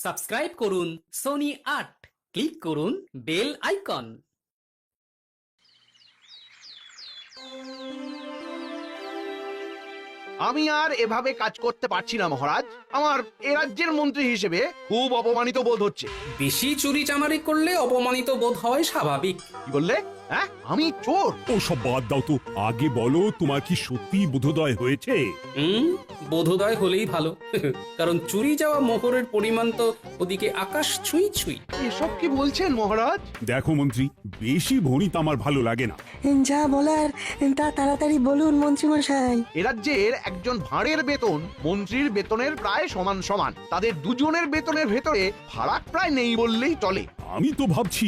Subscribe করুন Sony ৮, click করুন bell icon. আমি আর এভাবে কাজ করতে পারছি না মহারাজ। আমার এ রাজ্যের মন্ত্রী হিসেবে খুব অপমানিত বোধ হচ্ছে। বেশি চুরি চামারি করলে অপমানিত বোধ হয় স্বাভাবিক। কি বললে? হ্যাঁ, আমি চোর? ওসব বাদ দাও তো, আগে বলো তোমার কি সত্যি বোধোদয় হয়েছে? বোধোদয় হলেই ভালো। কারণ চুরি যাওয়া মোহরের পরিমাণ তো ওদিকে আকাশ ছুঁই ছুঁই। এসব কি বলছেন মহারাজ? দেখো মন্ত্রী, বেশি ভণিত আমার ভালো লাগে না। যা বলার তা তাড়াতাড়ি বলুন মন্ত্রীমশাই। এ রাজ্যের একজন ভাঁড়ের বেতন মন্ত্রীর বেতনের প্রায় সমান সমান। তাদের দুজনের বেতনের ভেতরে ফারাক প্রায় নেই বললেই চলে। আমি তো ভাবছি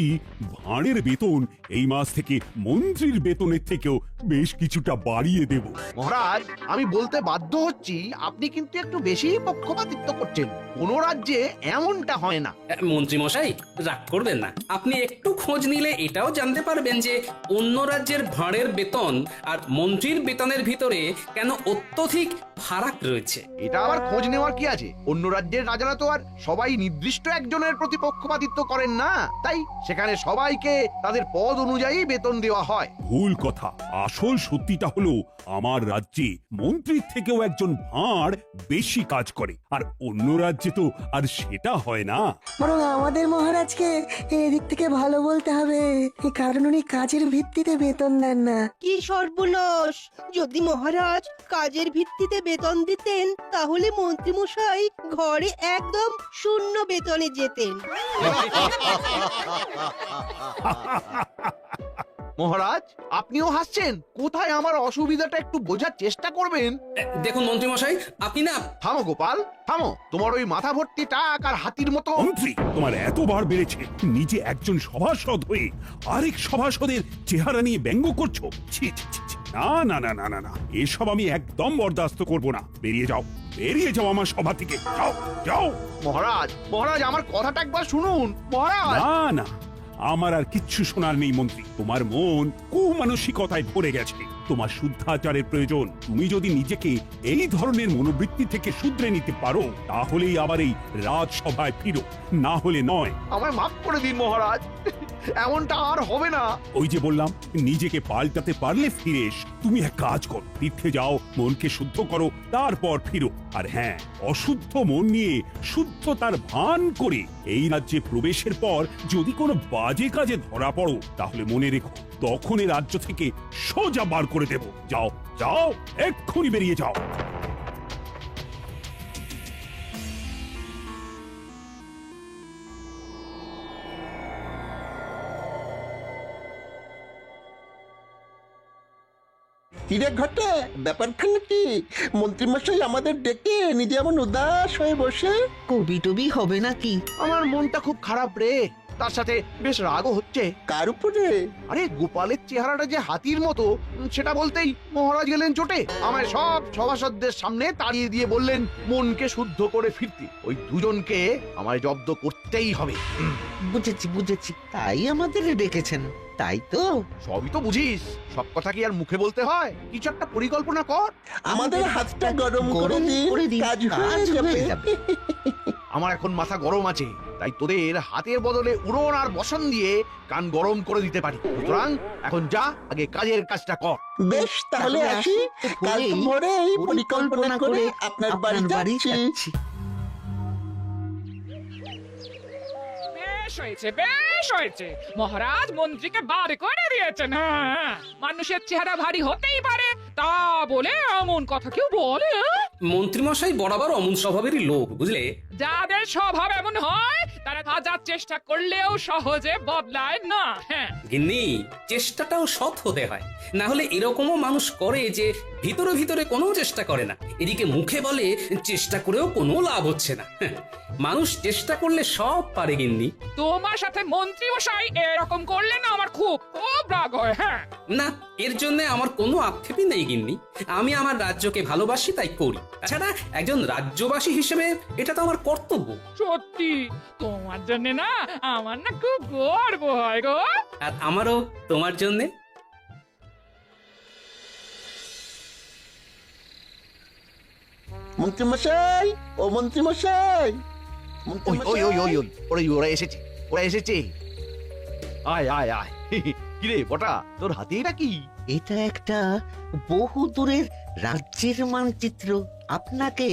ভাঁড়ের বেতন এই মাস থেকে মন্ত্রীর বেতনের থেকেও বেশ কিছুটা বাড়িয়ে দেব। মহারাজ, আমি বলতে বাধ্য হচ্ছি, আপনি কিন্তু একটু বেশি পক্ষপাতিত্ব করছেন। কোন রাজ্যে এমনটা হয় না। মন্ত্রী মশাই, রাগ করবেন না। আপনি একটু খোঁজ নিলে এটাও জানতে পারবেন যে অন্য রাজ্যের ভাঁড়ের বেতন আর মন্ত্রীর বেতনের ভিতরে কেন অত্যধিক ফারাক রয়েছে। এটা আবার খোঁজ নেওয়ার কি আছে? অন্য রাজ্যের রাজারা তো আর সবাই নির্দিষ্ট একজনের প্রতি পক্ষপাতিত্ব করেন না, তাই সেখানে সবাইকে তাদের পদ অনুযায়ী বেতন দেওয়া হয়। ভুল কথা। আসল সত্যিটা হলো আমার রাজ্যে মন্ত্রীর থেকেও একজন ভাঁড় বেশি কাজ করে, আর অন্য রাজ্যে তো আর সেটা হয় না। বরং আমাদের মহারাজকে এদিক থেকে ভালো বলতে হবে, কারণ উনি কাজের ভিত্তিতে বেতন দেন না। কি সর্বনাশ! যদি মহারাজ কাজের ভিত্তিতে বেতন দিতেন তাহলে মন্ত্রীমশাই ঘরে একদম শূন্য বেতনে যেতেন। মহারাজ, আপনিও হাসছেন? কোথায় আমার অসুবিধাটা একটু বোঝার চেষ্টা করবেন। দেখুন মন্ত্রী মশাই, আপনি না। থামো গোপাল, থামো। তোমার ওই মাথা ভর্তি টাক আর হাতির মতো। মন্ত্রী, তোমার এতবার বেড়েছে, নিজে একজন সভাসদ হয়ে আরেক সভাসদের চেহারা নিয়ে ব্যঙ্গ করছো। ছি ছি ছি ছি। না না না না না না, এসব আমি একদম বরদাস্ত করব না। বেরিয়ে যাও, বেরিয়ে যাও আমার সভা থেকে। যাও যাও। মহারাজ, মহারাজ, আমার কথাটা একবার শুনুন মহারাজ। না না, আমার আর কিচ্ছু শোনার নেই মন্ত্রী। তোমার মন কুমানসিকতায় ভরে গেছে। তোমার শুদ্ধাচারের প্রয়োজন। তুমি যদি নিজেকে এই ধরনের মনোবৃত্তি থেকে শুধরে নিতে পারো, তাহলেই আবার এই রাজসভায় ফিরো, না হলে নয়। আমায় মাফ করে দিন মহারাজ, এমনটা আর হবে না। ওই যে বললাম, নিজেকে পাল্টাতে পারলে ফিরে এসো। তুমি এক কাজ করো, তীর্থে যাও, মনকে শুদ্ধ করো, তারপর ফিরো। আর হ্যাঁ, অশুদ্ধ মন নিয়ে শুদ্ধতার ভান করে এই রাজ্যে প্রবেশের পর যদি কোনো বাজে কাজে ধরা পড়ো, তাহলে মনে রেখো, তখন এই রাজ্য থেকে সোজা বার করে দেব। যাও যাও, এক্ষুনি বেরিয়ে যাও। কিরে ঘটে, ব্যাপারখানে কি? মন্ত্রীমশাই আমাদের ডেকে নিজে এমন উদাস হয়ে বসে। কবি টবি হবে নাকি? আমার মনটা খুব খারাপ রে, তার সাথে বেশ রাগও হচ্ছে। কার উপরে? আরে গোপালের চেহারাটা যে হাতির মতো, সেটা বলতেই মহারাজ গেলেন চোটে। আমায় সব সভাসদদের সামনে তাড়িয়ে দিয়ে বললেন মনকে শুদ্ধ করে ফিরতে। ওই দুজনকে আমায় জব্দ করতেই হবে। বুঝেছি বুঝেছি, তাই আমাদের ডেকেছেন, তাই তো? সবই তো বুঝিস, সব কথা কি আর মুখে বলতে হয়? কিছু একটা পরিকল্পনা কর। আমাদের হাতটা গরম করে দিন, কাজ হয়ে যাবে। আমার এখন মাথা গরম আছে, তাই তোদের হাতের বদলে উড়ন আর বসন দিয়ে কান গরম করে দিতে পারি। সুতরাং এখন যা, আগে কাজের কাজটা কর। বেশ, তাহলে আসি। কাল ভোরেই পরিকল্পনা করে আপনার বাড়ি যাচ্ছি। বেশ হয়েছে, বেশ হয়েছে। মহারাজ মন্ত্রীকে বার করে দিয়েছেন। হ্যাঁ, মানুষের চেহারা ভারী হতেই পারে, তা বলে এমন কথা কেউ বলে? মন্ত্রী মশাই বরাবর অমন স্বভাবেরই লোক, বুঝলে। যাদের স্বভাব এমন হয় তারা হাজার চেষ্টা করলেও সহজে বদলায় না। হ্যাঁ, গিন্নি, চেষ্টাটাও সৎ হতে হয়, না হলে এরকমও মানুষ করে যে ভিতরে ভিতরে কোনো চেষ্টা করে না, এদিকে মুখে বলে চেষ্টা করেও কোনো লাভ হচ্ছে না। মানুষ চেষ্টা করলে সব পারে গিন্নি। তোমার সাথে মন্ত্রী মশাই এরকম করলে না আমার খুব খুব রাগ হয়। হ্যাঁ না, এর জন্য আমার কোনো আক্ষেপই নেই গিন্নি। আমি আমার রাজ্যকে ভালোবাসি, তাই করি। তাছাড়া একজন রাজ্যবাসী হিসেবে এটা তো আমার কর্তব্য। সত্যি, তোমার জন্য না আমার না খুব গর্ব হয় গো। আর আমারও তোমার জন্যে। মন্ত্রীমশাই, ও মন্ত্রীমশাই, ওই ওই ওই ওই ওই, ওরা এসেছে, ওরা এসেছে। আয় আয় আয়। কিরে বটা, তোর হাতে এটা কি? এটা একটা বহু দূরের রাজ্যের মানচিত্র। আপনাকে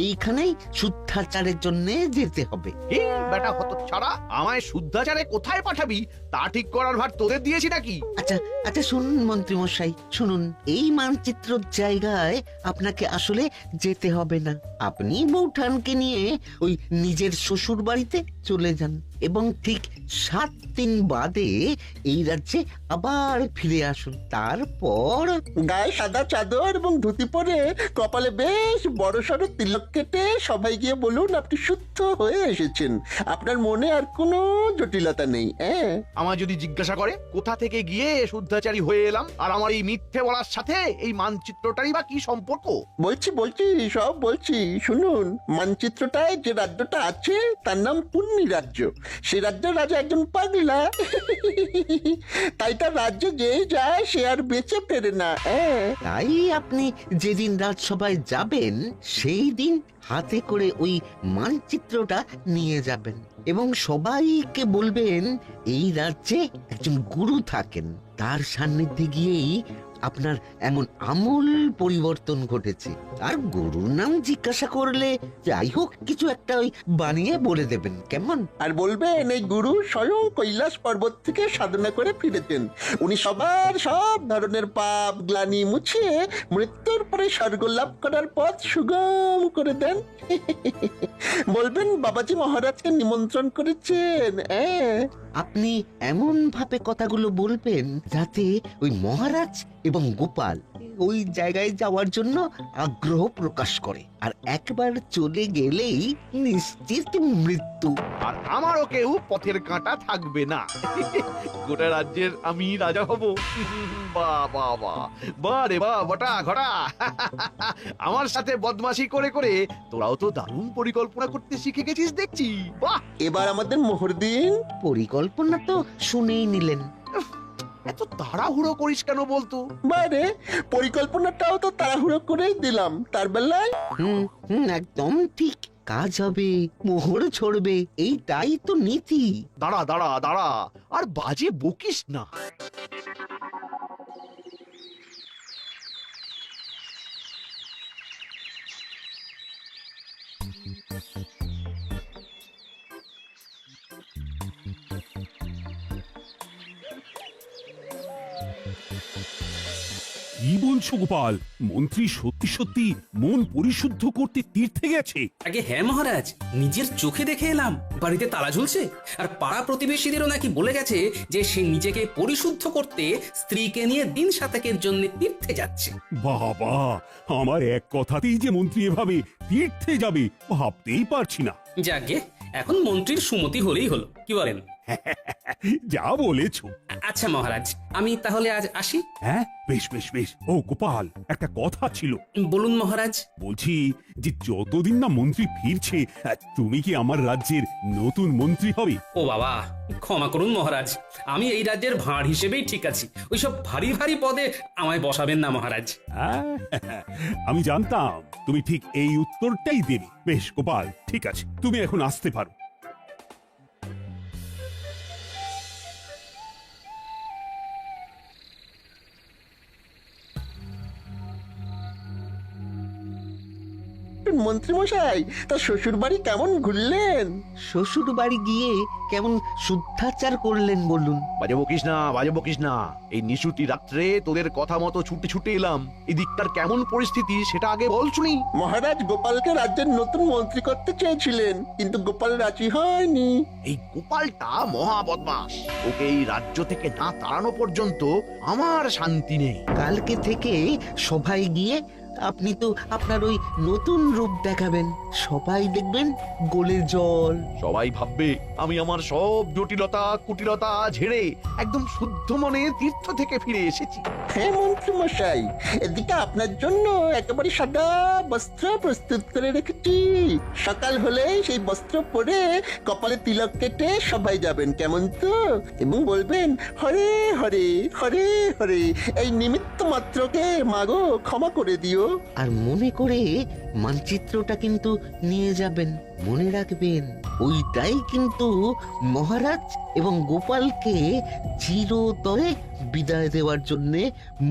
এইখানেই শুদ্ধাচারের জন্য যেতে হবে। এই বেটা হতচ্ছাড়া, আমায় শুদ্ধাচারে কোথায় পাঠাবি তা ঠিক করার ভার তোদের দিয়েছি নাকি? আচ্ছা আচ্ছা, শুনুন মন্ত্রী মশাই, শুনুন। এই মানচিত্রর জায়গায় আপনাকে আসলে যেতে হবে না। আপনি বৌঠানকে নিয়ে ওই নিজের শ্বশুর বাড়িতে চলে যান এবং ঠিক 7 দিন বাদে এই রাজ্যে আবার ফিরে আসুন। তারপর গায়ে সাদা চাদর এবং ধুতি পরে কপালে বেশ বড় সড়ো তিলক কেটে সবাই গিয়ে বলুন আপনি শুদ্ধ হয়ে এসেছেন। আপনার মনে আর কোনো জটিলতা নেই। হ্যাঁ, আমায় যদি জিজ্ঞাসা করে কোথা থেকে গিয়ে শুদ্ধাচারী হয়ে এলাম, আর আমার এই মিথ্যে বলার সাথে এই মানচিত্রটারই বা কি সম্পর্ক? বলছি সব বলছি, শুনুন। মানচিত্রটায় যে রাজ্যটা আছে তার নাম পুণ্যি রাজ্য। সে রাজ্যের রাজা একজন পাগলা। তাই তার রাজ্যে যে যায় সে আর বেঁচে ফেরে না। তাই আপনি যেদিন রাজসভায় যাবেন সেই দিন হাতে করে ওই মানচিত্রটা নিয়ে যাবেন এবং সবাইকে বলবেন এই রাজ্যে একজন গুরু থাকেন, তার সান্নিধ্যে গিয়েই আপনার এমন আমূল পরিবর্তন ঘটেছে। আর গুরুর নাম জিজ্ঞাসা করলে যাই হোক কিছু একটা ওই বানিয়ে বলে দেবেন, কেমন? আর বলবেন এই গুরু স্বয়ং কৈলাস পর্বত থেকে সাধনা করে ফিরেছেন। উনি সবার সব ধরনের পাপ গ্লানি মুছিয়ে মৃত্যুর পরে স্বর্গ লাভ করার পথ সুগম করে দেন। বলবেন বাবাজি মহারাজকে নিমন্ত্রণ করেছেন। আপনি এমন ভাবে কথাগুলো বলবেন যাতে ওই মহারাজ এবং গোপাল ওই জায়গায় যাওয়ার জন্য আগ্রহ প্রকাশ করে, আর একবার চলে গেলেই নিশ্চিত মৃত্যু। আর আমারও কেউ পথের কাঁটা থাকবে না। গোটা রাজ্যের আমি রাজা হব। বাহ বাহ বাহ, বাহ রে বাহ বটা ঘটা। আমার সাথে বদমাশি করে করে তোরাও তো দারুণ পরিকল্পনা করতে শিখে গেছিস দেখছি। বাহ, এবার আমাদের মোহর দিন। পরিকল্পনা তো শুনেই নিলেন। এত তাড়াহুড়ো করিস কেন বলতো? বাইরে পরিকল্পনাটাও তো তাড়াহুড়ো করেই দিলাম। তার বেলায় একদম ঠিক। কাজ হবে, মোহর ছড়বে, এইটাই তো নীতি। দাঁড়া দাঁড়া দাঁড়া, আর বাজে বকিস না। কি বলছো গোপাল? মন্ত্রী সত্যি সত্যি মন পরিশুদ্ধ করতে তীর্থে গেছে? আগে হ্যাঁ মহারাজ, নিজের চোখে দেখে এলাম। বাড়িতে তালা ঝুলছে, আর পাড়া প্রতিবেশীদেরও নাকি বলে গেছে যে সে নিজেকে পরিশুদ্ধ করতে স্ত্রীকে নিয়ে দিন সাতেকের জন্য তীর্থে যাচ্ছে। বাবা, আমার এক কথাতেই যে মন্ত্রী এভাবে তীর্থে যাবে ভাবতেই পারছি না। যাকে এখন মন্ত্রীর সুমতি হলেই হলো, কি বলেন? যা বলেছো। আচ্ছা মহারাজ, আমি তাহলে আজ আসি। হ্যাঁ, বেশ বেশ বেশ। ও গোপাল, একটা কথা ছিল। বলুন মহারাজ। বলছি যে যতদিন না মন্ত্রী ফিরছে তুমি কি আমার রাজ্যের নতুন মন্ত্রী হবে? ও বাবা, ক্ষমা করুন মহারাজ, আমি এই রাজ্যের ভাঁড় হিসেবেই ঠিক আছি। ওইসব ভারী ভারী পদে আমায় বসাবেন না মহারাজ। আমি জানতাম তুমি ঠিক এই উত্তরটাই দেবে। বেশ গোপাল, ঠিক আছে, তুমি এখন আসতে পারো। মন্ত্রী মশাই, তার শ্বশুর বাড়ি কেমন ঘুরলেন? শ্বশুর বাড়ি গিয়ে কেমন শুদ্ধাচার করলেন বলুন? বাজে বকিস না, বাজে বকিস না। এই নিশুতি রাত্রে তোদের কথা মতো ছুটে ছুটে এলাম। এদিকটার কেমন পরিস্থিতি সেটা আগে বল শুনি। মহারাজ গোপালকে রাজ্যের নতুন মন্ত্রী করতে চেয়েছিলেন, কিন্তু গোপাল রাজি হয়নি। এই গোপালটা মহা বদমাস। ওকে এই রাজ্য থেকে না তাড়ানো পর্যন্ত আমার শান্তি নেই। কালকে থেকে সবাই গিয়ে আপনি তো আপনার ওই নতুন রূপ দেখাবেন, সবাই দেখবেন গোলে জল। সবাই ভাববে আমি আমার সব জটিলতা কুটিলতা ঝেড়ে একদম শুদ্ধ মনে তীর্থ থেকে ফিরে এসেছি। হ্যাঁ মন্ত্রী মশাই, এদিকে আপনার জন্য একেবারে সাদা বস্ত্র প্রস্তুত করে রেখেছি। সকাল হলে সেই বস্ত্র পরে কপালে তিলক কেটে সবাই যাবেন, কেমন তো? এবং বলবেন হরে হরে হরে হরে, এই নিমিত্ত মাত্রকে মাগো ক্ষমা করে দিও। আর মনে করে মানচিত্রটা কিন্তু নিয়ে যাবেন। মনে রাখবেন, ওইটাই কিন্তু মহারাজ এবং গোপালকে চিরতরে বিদায় দেওয়ার জন্য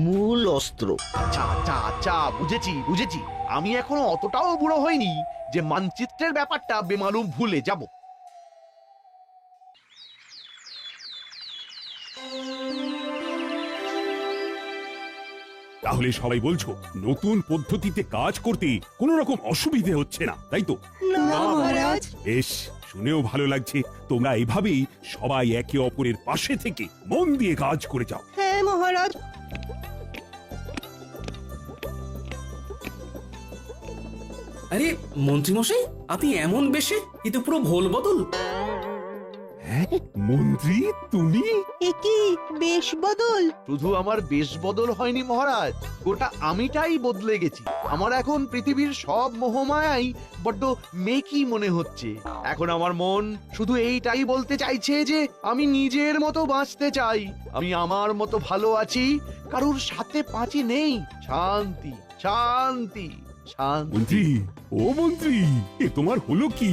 মূল অস্ত্র। আচ্ছা আচ্ছা আচ্ছা, বুঝেছি বুঝেছি। আমি এখনো অতটাও বুড়ো হইনি যে মানচিত্রের ব্যাপারটা বেমালুম ভুলে যাব। তাহলে সবাই বলছো নতুন পদ্ধতিতে কাজ করতে কোনো রকম অসুবিধে হচ্ছে না, তাই তো? না মহারাজ। বেশ, শুনেও ভালো লাগছে। তোমরা এভাবেই সবাই একে অপরের পাশে থেকে মন দিয়ে কাজ করে যাও। হ্যাঁ মহারাজ। আরে মন্ত্রীমশাই, আপনি এমন বেশে, এ তো পুরো ভোল বদল। হ্যাঁ মন্ত্রী, তুমি? এ কি বেশ বদল? শুধু আমার বেশ বদল হয়নি মহারাজ, গোটা আমিটাই বদলে গেছি। আমার এখন পৃথিবীর সব মোহমায়াই বড্ড মেকি মনে হচ্ছে। এখন আমার মন শুধু এইটাই বলতে চাইছে যে আমি নিজের মতো বাঁচতে চাই, আমি আমার মতো ভালো আছি, কারুর সাথে পাঁচি নেই। শান্তি শান্তি শান্তি। মন্ত্রী, ও মন্ত্রী, এ তোমার হলো কি?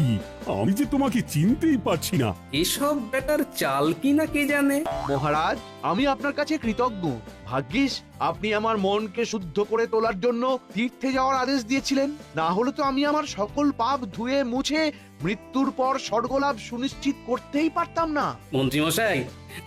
আমি যে তোমাকে চিনতেই পারছি না। এসব বেটার চাল কি না কে জানে। মহারাজ, আমি আপনার কাছে কৃতজ্ঞ। ভাগ্যিস আপনি আমার মনকে শুদ্ধ করে তোলার জন্য তীর্থে যাওয়ার আদেশ দিয়েছিলেন, না হলে তো আমি আমার সকল পাপ ধুয়ে মুছে মৃত্যুর পর স্বর্গলাভ সুনিশ্চিত করতেই পারতাম না। মন্ত্রীমশাই,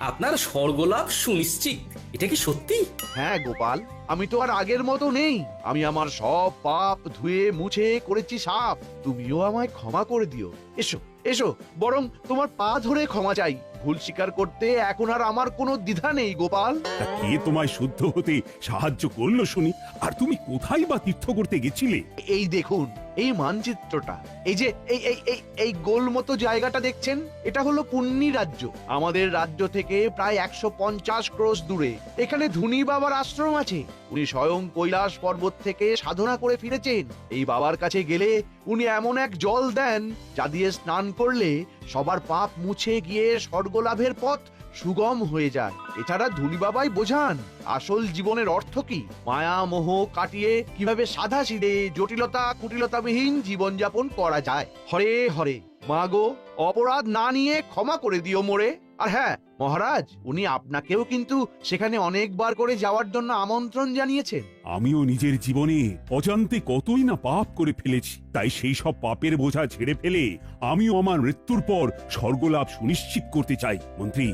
আপনার স্বর্গলাভ সুনিশ্চিত, এটা কি সত্যি? হ্যাঁ গোপাল, আমি তো আর আগের মতো নেই। আমি আমার সব পাপ ধুয়ে মুছে করেছি সাফ। তুমিও আমায় ক্ষমা করে দিও। এসো এসো, বরং তোমার পা ধরে ক্ষমা চাই। ভুল স্বীকার করতে এখন আর আমার কোনো দ্বিধা নেই গোপাল। তা কে তোমায় শুদ্ধ হতে সাহায্য করলো শুনি? আর তুমি কোথায় বা তীর্থ করতে গেছিলে? এই দেখুন এই মানচিত্রটা, এই যে এই এই এই এই গোল মতো জায়গাটা দেখছেন, এটা হলো পুণ্যি রাজ্য। আমাদের রাজ্য থেকে প্রায় 150 ক্রোশ দূরে এখানে ধুনি বাবার আশ্রম আছে। উনি স্বয়ং কৈলাস পর্বত থেকে সাধনা করে ফিরেছেন। এই বাবার কাছে গেলে উনি এমন এক জল দেন যা দিয়ে স্নান করলে সবার পাপ মুছে গিয়ে স্বর্গলাভের পথ সুগম হয়ে যায়। এছাড়া ধুনি বাবাই বোঝান আসল জীবনের অর্থ কি, মায়া মোহ কাটিয়ে কিভাবে সাদা সিধে জটিলতা কুটিলতাবিহীন জীবনযাপন করা যায়। হরে হরে, মা গো, অপরাধ না নিয়ে ক্ষমা করে দিও মোরে। আর হ্যাঁ মহারাজ, উনি আপনাকেও কিন্তু সেখানে অনেকবার করে যাওয়ার জন্য আমন্ত্রণ জানিয়েছেন। আমিও নিজের জীবনে অজান্তে কতই না পাপ করে ফেলেছি, তাই সেই সব পাপের বোঝা ঝেড়ে ফেলে আমিও আমার মৃত্যুর পর স্বর্গলাভ সুনিশ্চিত করতে চাই। মন্ত্রী,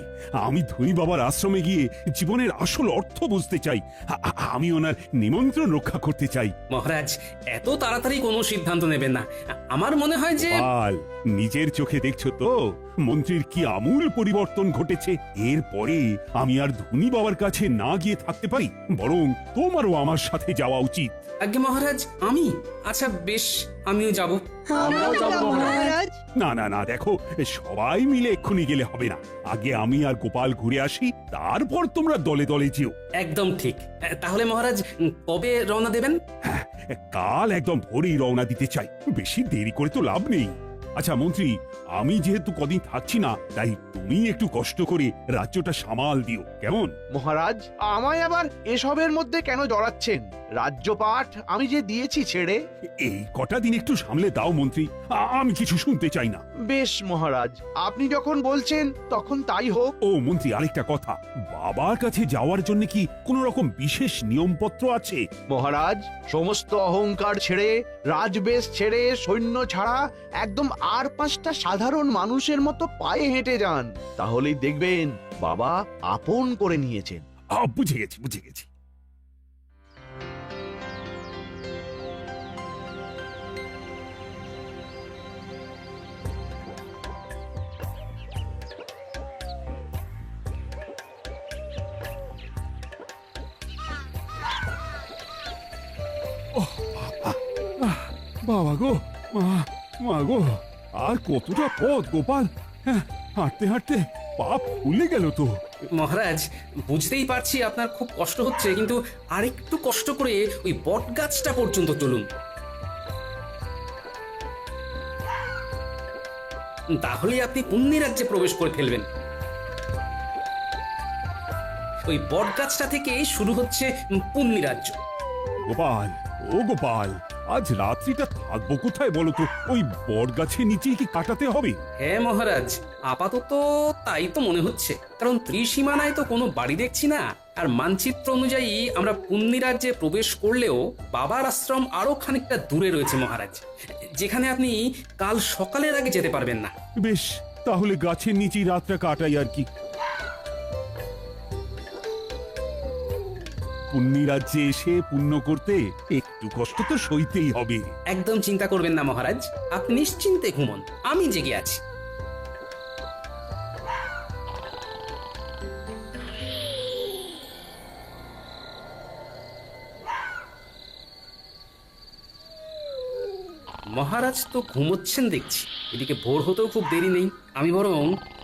আমি ধনী বাবার আশ্রমে গিয়ে জীবনের আসল অর্থ বুঝতে চাই। আমি ওনার নিমন্ত্রণ রক্ষা করতে চাই। মহারাজ, এত তাড়াতাড়ি কোনো সিদ্ধান্ত নেবেন না। আমার মনে হয় যে নিজের চোখে দেখছো তো মন্ত্রীর কি আমূল পরিবর্তন ঘটেছে। এরপরে আমি আর ধনী বাবার কাছে না গিয়ে থাকতে পারি, বরং তোমারও আমার সাথে যাওয়া উচিত। আজ্ঞে মহারাজ, আমি? আচ্ছা বেশ, আমিও যাব। আমরাও যাবো মহারাজ। না না না, দেখো, সবাই মিলে এক্ষুনি গেলে হবে না। আগে আমি আর গোপাল ঘুরে আসি, তারপর তোমরা দলে দলে যেও। একদম ঠিক। তাহলে মহারাজ কবে রওনা দেবেন? কাল একদম ভোরেই রওনা দিতে চাই, বেশি দেরি করে তো লাভ নেই। আচ্ছা মন্ত্রী, আমি যেহেতু কদিন থাকছি না, তাই তুমি একটু কষ্ট করে রাজ্যটা সামাল দিও, কেমন? মহারাজ, আমায় আবার এসবের মধ্যে কেন জড়াচ্ছেন? রাজ্যপাঠ আমি যে দিয়েছি ছেড়ে। এই কটা দিন একটু সামলে দাও মন্ত্রী, আমি কিছু শুনতে চাই না। বেশ মহারাজ, আপনি যখন বলছেন তখন তাই হোক। ও মন্ত্রী, আরেকটা কথা, বাবার কাছে যাওয়ার জন্য কি কোনো রকম বিশেষ নিয়মপত্র আছে? মহারাজ, সমস্ত অহংকার ছেড়ে, রাজবেশ ছেড়ে, সৈন্য ছাড়া একদম আর 5টা সাধারণ মানুষের মতো পায়ে হেঁটে যান, তাহলেই দেখবেন বাবা আপন করে নিয়েছেন। বুঝে গেছি বুঝে গেছি। বাবা গো, মা গো, আর কতটা পথ গোপাল? হাঁটতে হাঁটতে পা ফুলে গেল তো। মহারাজ, বুঝতেই পারছি আপনার খুব কষ্ট হচ্ছে, কিন্তু আরেকটু কষ্ট করে ওই বট গাছটা পর্যন্ত চলুন, তাহলে আপনি পুণ্যি রাজ্যে প্রবেশ করে ফেলবেন। ওই বট গাছটা থেকে শুরু হচ্ছে পুণ্যি রাজ্য। গোপাল, ও ও গোপাল, আজ রাত্রিটা থাকবো কোথায় বলো তো? ওই বট গাছের নিচেই কি কাটাতে হবে? হ্যাঁ মহারাজ, আপাতত তাই তো মনে হচ্ছে, কারণ ত্রিসীমানায় তো কোনো বাড়ি দেখছি না। আর মানচিত্র অনুযায়ী আমরা পুণ্যি রাজ্যে প্রবেশ করলেও বাবার আশ্রম আরো খানিকটা দূরে রয়েছে মহারাজ, যেখানে আপনি কাল সকালের আগে যেতে পারবেন না। বেশ, তাহলে গাছের নিচেই রাতটা কাটাই আর কি। পুণ্যি রাজ্যে এসে পুণ্য করতে একটু কষ্ট তো সইতেই হবে। একদম চিন্তা করবেন না মহারাজ, আপনি নিশ্চিন্তে ঘুমন, আমি জেগে আছি। মহারাজ তো ঘুমোচ্ছেন দেখছি, এদিকে ভোর হতেও খুব দেরি নেই, আমি বরং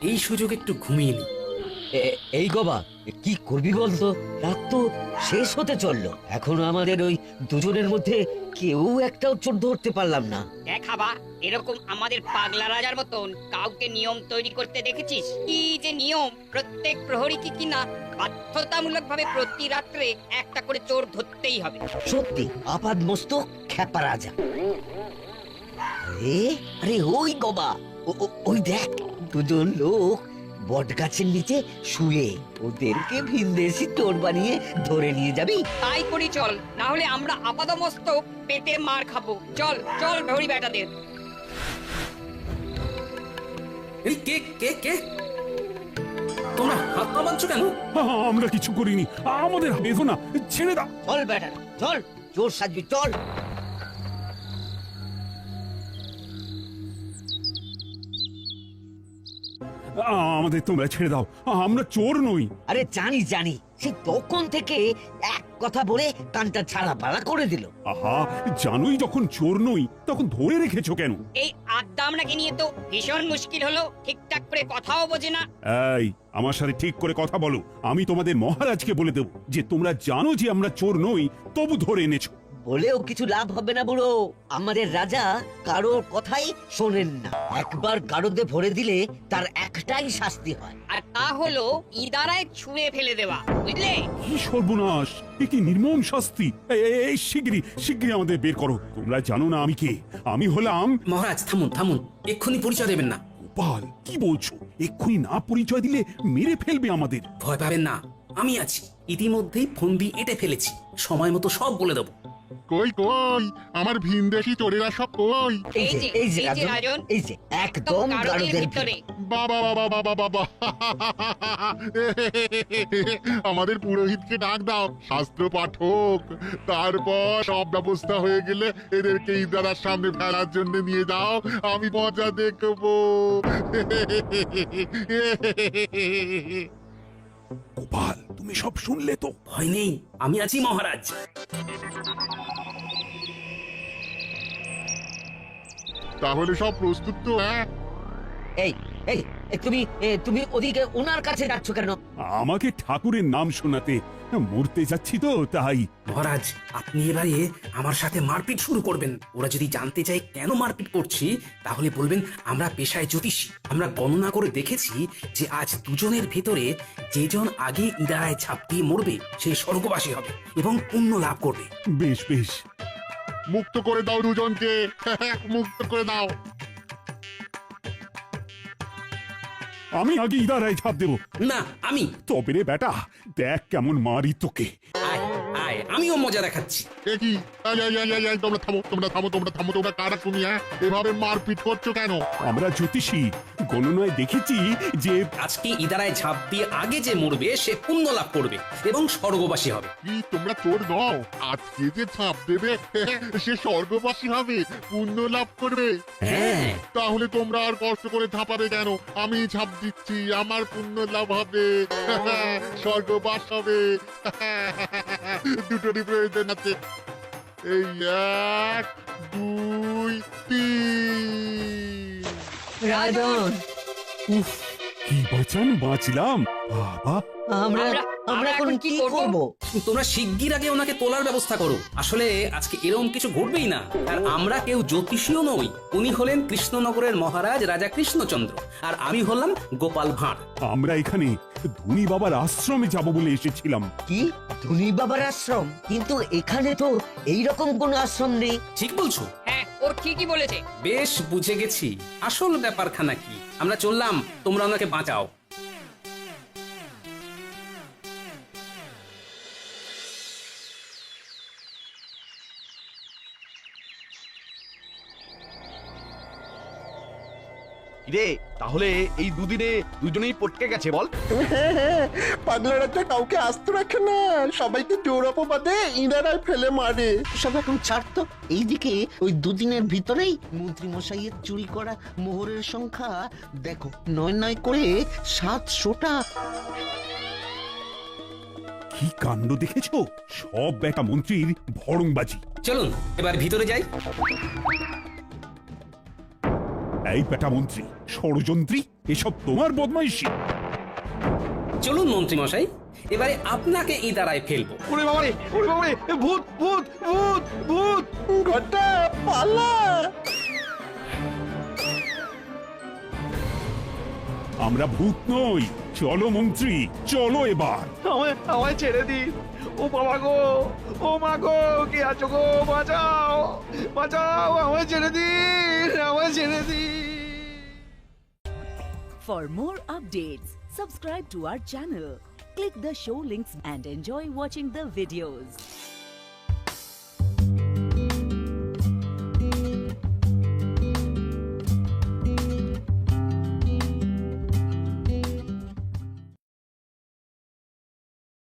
এই সুযোগ একটু ঘুমিয়ে নিই। এই গবা, কি করবি বলতো? রাত তো শেষ হতে চললো, এখনো আমাদের ওই দুজনের মধ্যে কেউ একটাও চোর ধরতে পারলাম না। দেখাবা এরকম আমাদের পাগলা রাজার মতন কাউকে নিয়ম তৈরি করতে দেখেছিস? কি যে নিয়ম, প্রত্যেক প্রহরী কি কিনা বাধ্যতামূলক ভাবে প্রতি রাত্রে একটা করে চোর ধরতেই হবে। সত্যি আপাদ মস্তক খ্যাপা রাজা। আরে আরে ওই গবা, ওই দেখ দুজন লোক বট গাছের নিচে শুয়ে, ওদেরকে ভিনদেশি চোর বানিয়ে ধরে নিয়ে যাবি? তাই করি চল, না হলে আমরা আপাদমস্তক পেটে মার খাবো। চল চল ভরি বেটাদের। এই কে কে কে তোমরা হাত পা বাঁধছো কেন? আমরা কিছু করিনি, আমাদের বেঁধো না, ছেড়ে দাও। চল বেটা চল, চোর সাজবি চল। আমাদের তোমরা ছেড়ে দাও, আমরা চোর নই। আরে জানি জানি, সে তখন থেকে এক কথা বলে কানটা ছাড়া পালা করে দিল। আহা, জানোই যখন চোর নই তখন ধরে রেখেছো কেন? এই আড্ডা আপনাকে নিয়ে তো ভীষণ মুশকিল হলো, ঠিকঠাক করে কথাও বোঝে না। এই, আমার সাথে ঠিক করে কথা বলো। আমি তোমাদের মহারাজকে বলে দেব যে তোমরা জানো যে আমরা চোর নই, তবু ধরে এনেছো। বলেও কিছু লাভ হবে না বুড়ো, আমাদের রাজা কারোর কথাই শোনেন না। একবার গারদে ভরে দিলে তার একটাই শাস্তি হয়, আর তা হলো ইদারায় ছুঁয়ে ফেলে দেওয়া, বুঝলে? কি সর্বনাশ, এ কি নির্মম শাস্তি! এই শিগগিরই আমাদের বের করো। তোমরা জানো না আমি কে? আমি হলাম... মহারাজ থামুন থামুন, এক্ষুনি পরিচয় দেবেন না। গোপাল, কি বলছো? এক্ষুনি না পরিচয় দিলে মেরে ফেলবে আমাদের। ভয় পাবেন না, আমি আছি। ইতিমধ্যেই ফন্দি এঁটে ফেলেছি, সময় মতো সব বলে দেবো। কই কই আমার ভিনদেশি চোরেরা সব কই? এই যে রাজন, এই যে একদম গারদের ভিতরে। বাবা বাবা বাবা বাবা, আমাদের পুরোহিতকে ডাক দাও, শাস্ত্র পাঠক। তারপর সব ব্যবস্থা হয়ে গেলে এদেরকে ইদারার সামনে ফেলার জন্য নিয়ে যাও, আমি মজা দেখবো। গোপাল, তুমি সব শুনলে তো? ভয় নেই, আমি আছি মহারাজ। তাহলে সব প্রস্তুত তো? হ্যাঁ, এই এই তুমি ওদিকে ওনার কাছে যাচ্ছ কেন? আমাকে ঠাকুরের নাম শোনাতে। মরতে যাচ্ছি তো তাই। মহারাজ, আপনি এবারে আমার সাথে মারপিট শুরু করবেন। ওরা যদি জানতে চায় কেন মারপিট করছি, তাহলে বলবেন আমরা পেশায় জ্যোতিষী। আমরা গণনা করে দেখেছি যে আজ দুজনের ভেতরে যেজন আগে ইদারায় ছাপ দিয়ে মরবে সে স্বর্গবাসী হবে এবং পুণ্য লাভ করবে। বেশ বেশ, মুক্ত করে দাও দুজনকে, মুক্ত করে দাও। আমি আগে ইদারায় ছাপ দেবো। না, আমি। তবে রে বেটা, দেখ কেমন মারি তোকে। আয় আয়, আমিও মজা দেখাচ্ছি। এ কি? তোমরা থামো, তোমরা থামো, তোমরা থামো। তোমরা কারা তুমি? হ্যাঁ, এভাবে মারপিট করছো কেন? আমরা জ্যোতিষী, গণনায় দেখেছি যে আজকে ইদারায় ঝাঁপ দিয়ে আগে যে মরবে সে পুণ্য লাভ করবে এবং স্বর্গবাসী হবে। কি তোমরা চোর নও? আজকে যে ছাপ দেবে সে স্বর্গবাসী হবে, পুণ্য লাভ করবে। হ্যাঁ, তাহলে তোমরা আর কষ্ট করে ঝাঁপাবে কেন? আমি ছাপ দিচ্ছি, আমার পুণ্য লাভ হবে, স্বর্গবাস হবে। দুটোরই প্রয়োজন আছে। এই 1 2 3। রাজন, উফ, কি বাঁচান বাঁচলাম বাবা। আমরা আমরা আমরা এখন কি করব? তোমরা শিগগির আগে ওনাকে তোলার ব্যবস্থা করো। আসলে আজকে এরকম কিছু ঘটবেই না। আর আমরা কেউ জ্যোতিষীও নই। উনি হলেন কৃষ্ণনগরের মহারাজ রাজা কৃষ্ণচন্দ্র, আর আমি হলাম গোপাল ভাঁড়। আমরা এখানে ধনী বাবার আশ্রমে যাব বলে এসেছিলাম। কি ধনী বাবার আশ্রম? কিন্তু এখানে তো এইরকম কোন আশ্রম নেই। ঠিক বলছো? হ্যাঁ ও ঠিকই বলেছে। বেশ বুঝে গেছি আসল ব্যাপারখানা কি। আমরা চললাম, তোমরা ওনাকে বাঁচাও। রে তাহলে এই দুদিনে দুজনেই পটকে গেছে বল? পাগলা রাজা কাউকে আস্ত রাখে না, সবাইকে জোর অপবাদে ইনারাই ফেলে মারে। সব এখন ছাড়তো। এইদিকে ওই দুদিনের ভিতরেই মন্ত্রী মশাইয়ের চুরি করা মোহরের সংখ্যা দেখো, 9 করে 700টা। কি কাণ্ড দেখেছো? সব বেটা মন্ত্রীর ভড়ংবাজি। চলুন এবার ভিতরে যাই। এই বেটা মন্ত্রী, ষড়যন্ত্রী, এসব তোমার বদমাইশি। চলুন মন্ত্রী মশাই, এবারে আপনাকে ইদারায় ফেলবো। ওরে বাবারে, ওরে বাবারে, ভূত ভূত ভূত ভূত! ঘটা পালা! আমরা ভূত নই। চলো মন্ত্রী, চলো এবার। আমায় ছেড়ে দিন। ও বাবা গো, ও মা গো, কে আছো গো? বাঁচাও, বাঁচাও, আমায় ছেড়ে দিন, আমায় ছেড়ে দিন। For more updates, subscribe to our channel, click the show links and enjoy watching the videos.